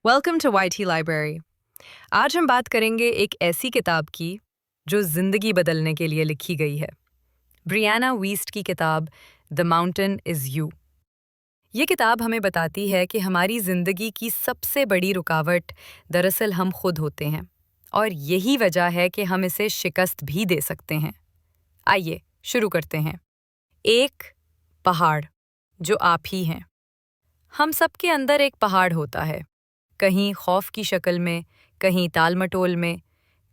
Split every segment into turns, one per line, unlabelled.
Welcome to YT library. आज हम बात करेंगे एक ऐसी किताब की जो ज़िंदगी बदलने के लिए लिखी गई है। ब्रियाना वीस्ट की किताब द माउंटेन इज़ यू। ये किताब हमें बताती है कि हमारी ज़िंदगी की सबसे बड़ी रुकावट दरअसल हम खुद होते हैं, और यही वजह है कि हम इसे शिकस्त भी दे सकते हैं। आइए शुरू करते हैं। एक पहाड़, जो आप ही हैं। हम सबके अंदर एक पहाड़ होता है, कहीं खौफ की शक्ल में, कहीं टाल-मटोल में,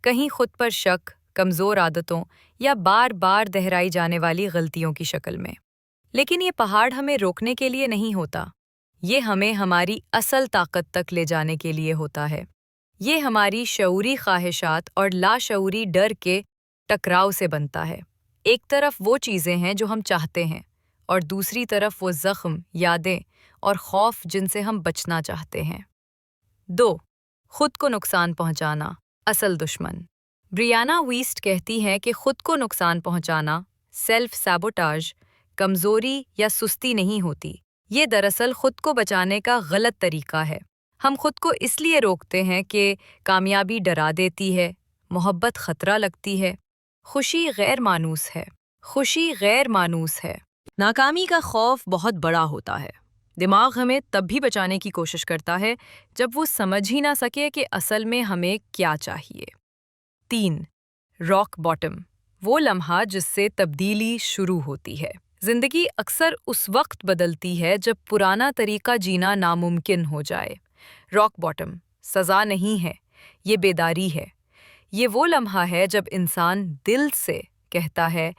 कहीं खुद पर शक, कमज़ोर आदतों या बार बार दोहराई जाने वाली गलतियों की शक्ल में। लेकिन ये पहाड़ हमें रोकने के लिए नहीं होता, ये हमें हमारी असल ताकत तक ले जाने के लिए होता है। ये हमारी शऊरी ख्वाहिशात और लाशऊरी डर के टकराव से बनता है। एक तरफ वो चीज़ें हैं जो हम चाहते हैं, और दूसरी तरफ वो ज़ख्म, यादें और खौफ जिनसे हम बचना चाहते हैं। 2. खुद को नुकसान पहुंचाना, असल दुश्मन। ब्रियाना वीस्ट कहती हैं कि खुद को नुकसान पहुंचाना, सेल्फ सैबोटाज, कमज़ोरी या सुस्ती नहीं होती। ये दरअसल खुद को बचाने का गलत तरीका है। हम खुद को इसलिए रोकते हैं कि कामयाबी डरा देती है, मोहब्बत खतरा लगती है, खुशी गैर मानूस है। नाकामी का खौफ बहुत बड़ा होता है। दिमाग हमें तब भी बचाने की कोशिश करता है जब वो समझ ही ना सके कि असल में हमें क्या चाहिए। 3. रॉक बॉटम, वो लम्हा जिससे तब्दीली शुरू होती है। जिंदगी अक्सर उस वक्त बदलती है जब पुराना तरीका जीना नामुमकिन हो जाए। रॉक बॉटम सज़ा नहीं है, ये बेदारी है। ये वो लम्हा है जब इंसान दिल से कहता है,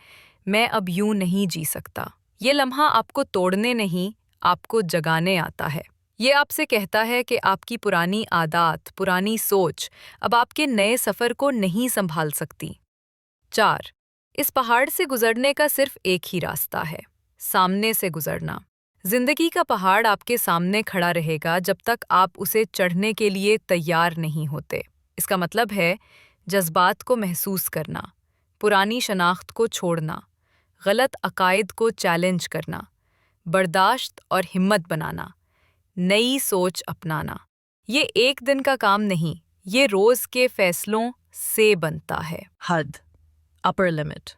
मैं अब यूं नहीं जी सकता। ये लम्हा आपको तोड़ने नहीं, आपको जगाने आता है। ये आपसे कहता है कि आपकी पुरानी आदत, पुरानी सोच अब आपके नए सफ़र को नहीं संभाल सकती। 4. इस पहाड़ से गुजरने का सिर्फ एक ही रास्ता है, सामने से गुजरना। जिंदगी का पहाड़ आपके सामने खड़ा रहेगा जब तक आप उसे चढ़ने के लिए तैयार नहीं होते। इसका मतलब है जज्बात को महसूस करना, पुरानी शनाख्त को छोड़ना, गलत अकायद को चैलेंज करना, बर्दाश्त और हिम्मत बनाना, नई सोच अपनाना। ये एक दिन का काम नहीं, ये रोज़ के फैसलों से बनता है। हद, अपर लिमिट।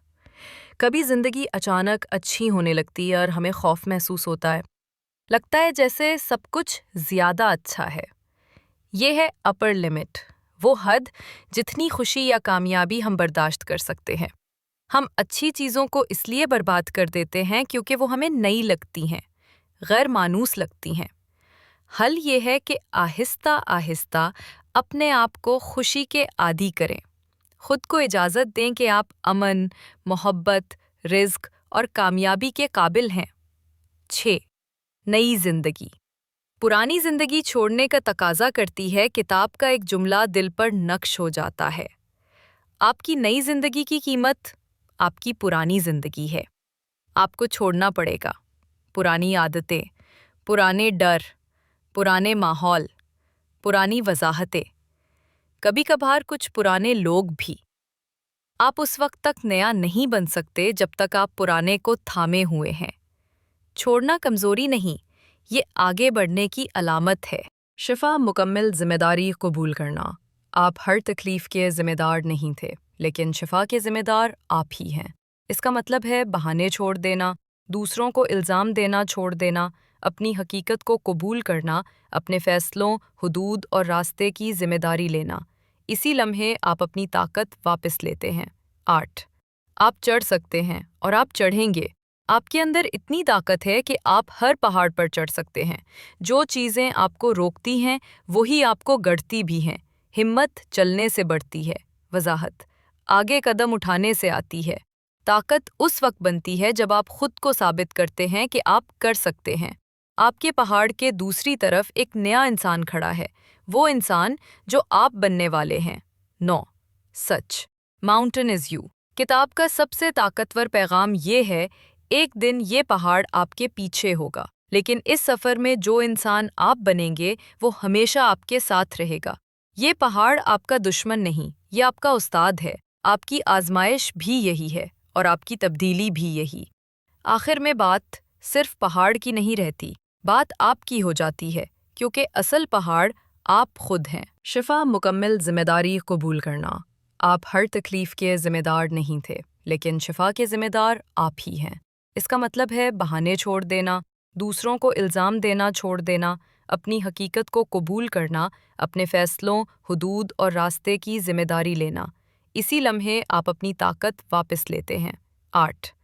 कभी ज़िंदगी अचानक अच्छी होने लगती है और हमें खौफ महसूस होता है। लगता है जैसे सब कुछ ज़्यादा अच्छा है। ये है अपर लिमिट, वो हद जितनी खुशी या कामयाबी हम बर्दाश्त कर सकते हैं। हम अच्छी चीज़ों को इसलिए बर्बाद कर देते हैं क्योंकि वो हमें नई लगती हैं, गैर मानूस लगती हैं। हल ये है कि आहिस्ता आहिस्ता अपने आप को खुशी के आदी करें। खुद को इजाज़त दें कि आप अमन, मोहब्बत, रिज़्क और कामयाबी के काबिल हैं। 6. नई ज़िंदगी। पुरानी ज़िंदगी छोड़ने का तकाज़ा करती है। किताब का एक जुमला दिल पर नक्श हो जाता है। आपकी नई ज़िंदगी की कीमत आपकी पुरानी ज़िंदगी है। आपको छोड़ना पड़ेगा पुरानी आदतें, पुराने डर, पुराने माहौल, पुरानी वजाहतें, कभी कभार कुछ पुराने लोग भी। आप उस वक्त तक नया नहीं बन सकते जब तक आप पुराने को थामे हुए हैं। छोड़ना कमज़ोरी नहीं, ये आगे बढ़ने की अलामत है। शिफा, मुकम्मल जिम्मेदारी कबूल करना। आप हर तकलीफ़ के ज़िम्मेदार नहीं थे, लेकिन शिफा के ज़िम्मेदार आप ही हैं। इसका मतलब है बहाने छोड़ देना, दूसरों को इल्ज़ाम देना छोड़ देना, अपनी हकीकत को कबूल करना, अपने फ़ैसलों, हुदूद और रास्ते की ज़िम्मेदारी लेना। इसी लम्हे आप अपनी ताकत वापस लेते हैं। 8. आप चढ़ सकते हैं और आप चढ़ेंगे। आपके अंदर इतनी ताकत है कि आप हर पहाड़ पर चढ़ सकते हैं। जो चीज़ें आपको रोकती हैं वही आपको गढ़ती भी हैं। हिम्मत चलने से बढ़ती है, वजाहत आगे कदम उठाने से आती है। ताकत उस वक्त बनती है जब आप खुद को साबित करते हैं कि आप कर सकते हैं। आपके पहाड़ के दूसरी तरफ एक नया इंसान खड़ा है, वो इंसान जो आप बनने वाले हैं। 9. सच, माउंटेन इज़ यू। किताब का सबसे ताकतवर पैगाम ये है, एक दिन ये पहाड़ आपके पीछे होगा, लेकिन इस सफ़र में जो इंसान आप बनेंगे वो हमेशा आपके साथ रहेगा। ये पहाड़ आपका दुश्मन नहीं, ये आपका उस्ताद है। आपकी आजमाइश भी यही है और आपकी तब्दीली भी यही। आखिर में बात सिर्फ पहाड़ की नहीं रहती, बात आपकी हो जाती है, क्योंकि असल पहाड़ آپ خود ہیں۔ شفا مکمل ذمہ داری قبول کرنا۔ آپ ہر تکلیف کے ذمہ دار نہیں تھے، لیکن شفا کے ذمہ دار آپ ہی ہیں۔ اس کا مطلب ہے بہانے چھوڑ دینا، دوسروں کو الزام دینا چھوڑ دینا، اپنی حقیقت کو قبول کرنا، اپنے فیصلوں، حدود اور راستے کی ذمہ داری لینا۔ اسی لمحے آپ اپنی طاقت واپس لیتے ہیں۔ 8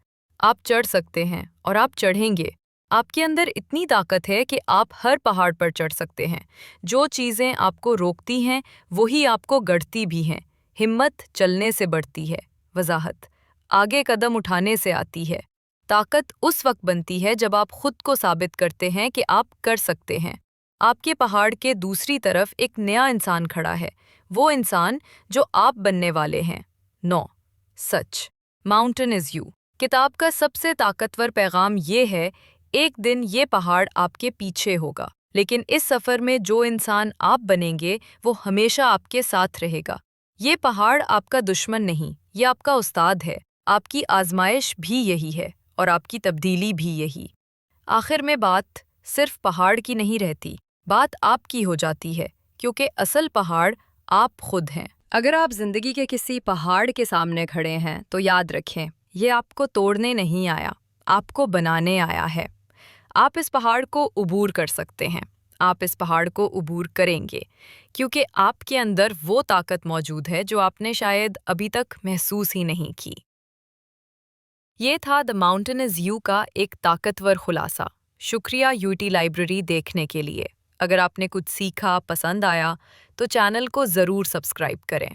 آپ چڑھ سکتے ہیں اور آپ چڑھیں گے۔ آپ کے اندر اتنی طاقت ہے کہ آپ ہر پہاڑ پر چڑھ سکتے ہیں۔ جو چیزیں آپ کو روکتی ہیں وہی آپ کو گڑھتی بھی ہیں۔ ہمت چلنے سے بڑھتی ہے۔ وضاحت: آگے قدم اٹھانے سے آتی ہے۔ طاقت اس وقت بنتی ہے جب آپ خود کو ثابت کرتے ہیں کہ آپ کر سکتے ہیں۔ آپ کے پہاڑ کے دوسری طرف ایک نیا انسان کھڑا ہے، وہ انسان جو آپ بننے والے ہیں۔ 9 سچ ماؤنٹین از یو۔ کتاب کا سب سے طاقتور پیغام یہ ہے، ایک دن یہ پہاڑ آپ کے پیچھے ہوگا، لیکن اس سفر میں جو انسان آپ بنیں گے وہ ہمیشہ آپ کے ساتھ رہے گا۔ یہ پہاڑ آپ کا دشمن نہیں، یہ آپ کا استاد ہے۔ آپ کی آزمائش بھی یہی ہے اور آپ کی تبدیلی بھی یہی۔ آخر میں بات صرف پہاڑ کی نہیں رہتی، بات آپ کی ہو جاتی ہے، کیونکہ اصل پہاڑ آپ خود ہیں۔ اگر آپ زندگی کے کسی پہاڑ کے سامنے کھڑے ہیں تو یاد رکھیں، یہ آپ کو توڑنے نہیں آیا، آپ کو بنانے آیا ہے۔ آپ اس پہاڑ کو عبور کر سکتے ہیں، آپ اس پہاڑ کو عبور کریں گے، کیونکہ آپ کے اندر وہ طاقت موجود ہے جو آپ نے شاید ابھی تک محسوس ہی نہیں کی۔ یہ تھا دی ماؤنٹین از یو کا ایک طاقتور خلاصہ۔ شکریہ یوٹی لائبریری دیکھنے کے لیے۔ اگر آپ نے کچھ سیکھا، پسند آیا تو چینل کو ضرور سبسکرائب کریں۔